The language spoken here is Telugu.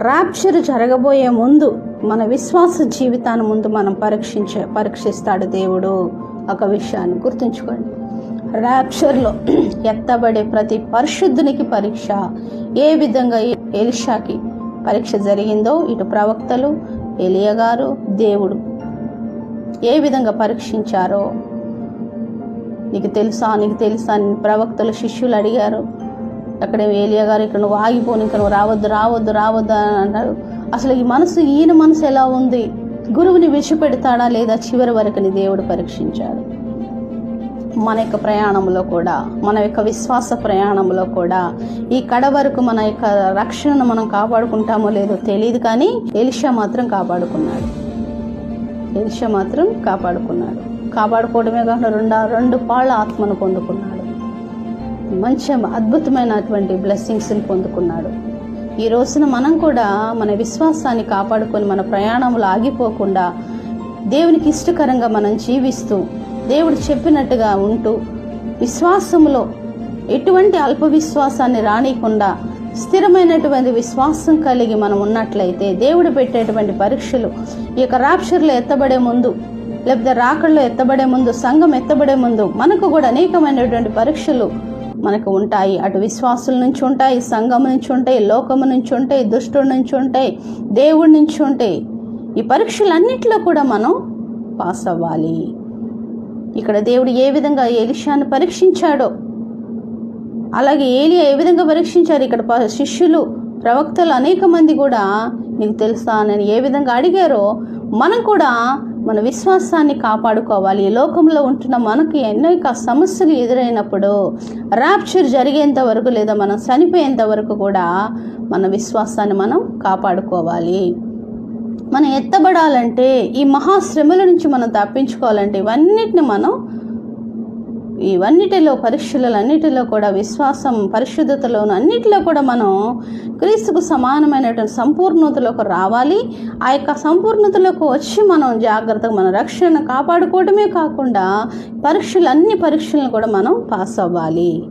ర్యాప్చర్ జరగబోయే ముందు మన విశ్వాస జీవితాన్ని ముందు మనం పరీక్షిస్తాడు దేవుడు. ఒక విషయాన్ని గుర్తుంచుకోండి, ర్యాప్చర్లో ఎత్తబడే ప్రతి పరిశుద్ధునికి పరీక్ష ఏ విధంగా ఎలీషాకి పరీక్ష జరిగిందో, ఇటు ప్రవక్తలు, ఎలియా గారు, దేవుడు ఏ విధంగా పరీక్షించారో నీకు తెలుసా అని ప్రవక్తలు శిష్యులు అడిగారు. అక్కడ ఏలియా గారు, ఇక్కడ నువ్వు ఆగిపోను, ఇంకా నువ్వు రావద్దు అని అన్నారు. అసలు ఈయన మనసు ఎలా ఉంది, గురువుని విడిచిపెడతాడా లేదా, చివరి వరకు దేవుడు పరీక్షించాడు. మన యొక్క ప్రయాణంలో కూడా, మన యొక్క విశ్వాస ప్రయాణంలో కూడా ఈ కడ వరకు మన యొక్క రక్షణను మనం కాపాడుకుంటామో లేదో తెలియదు, కానీ ఎలీషా మాత్రం కాపాడుకున్నాడు. కాపాడుకోవడమే కాకుండా రెండు పాళ్ళ ఆత్మను పొందుకున్నాడు. మంచి అద్భుతమైనటువంటి బ్లెస్సింగ్స్ని పొందుకున్నాడు. ఈ రోజున మనం కూడా మన విశ్వాసాన్ని కాపాడుకొని మన ప్రయాణంలో ఆగిపోకుండా దేవునికి ఇష్టకరంగా మనం జీవిస్తూ దేవుడు చెప్పినట్టుగా ఉంటూ విశ్వాసంలో ఎటువంటి అల్ప విశ్వాసాన్ని రానియకుండా స్థిరమైనటువంటి విశ్వాసం కలిగి మనం ఉన్నట్లయితే దేవుడు పెట్టేటువంటి పరీక్షలు ఈ యొక్క ర్యాప్చర్లో ఎత్తబడే ముందు, లేకపోతే రాకడలో ఎత్తబడే ముందు, సంఘం ఎత్తబడే ముందు మనకు కూడా అనేకమైనటువంటి పరీక్షలు మనకు ఉంటాయి. అటు విశ్వాసుల నుంచి ఉంటాయి, సంఘం నుంచి ఉంటాయి, లోకము నుంచి ఉంటాయి, దుష్టుడి నుంచి ఉంటాయి, దేవుడి నుంచి ఉంటాయి. ఈ పరీక్షలన్నింటిలో కూడా మనం పాస్ అవ్వాలి. ఇక్కడ దేవుడు ఏ విధంగా ఎలీషాను పరీక్షించాడో, అలాగే ఏలియా ఏ విధంగా పరీక్షించారు, ఇక్కడ శిష్యులు, ప్రవక్తలు అనేక మంది కూడా నీకు తెలుసా అని ఏ విధంగా అడిగారో మనం కూడా మన విశ్వాసాన్ని కాపాడుకోవాలి. ఈ లోకంలో ఉంటున్న మనకి అనేక సమస్యలు ఎదురైనప్పుడు ర్యాప్చర్ జరిగేంత వరకు లేదా మనం చనిపోయేంత వరకు కూడా మన విశ్వాసాన్ని మనం కాపాడుకోవాలి. మనం ఎత్తబడాలంటే, ఈ మహాశ్రమల నుంచి మనం తప్పించుకోవాలంటే ఇవన్నిటిలో పరీక్షలన్నిటిలో కూడా విశ్వాసం, పరిశుద్ధతలోను అన్నిటిలో కూడా మనం క్రీస్తుకు సమానమైనటువంటి సంపూర్ణతలోకి రావాలి. ఆ యొక్క సంపూర్ణతలోకి వచ్చి మనం జాగ్రత్తగా మన రక్షణను కాపాడుకోవడమే కాకుండా అన్ని పరీక్షలను కూడా మనం పాస్ అవ్వాలి.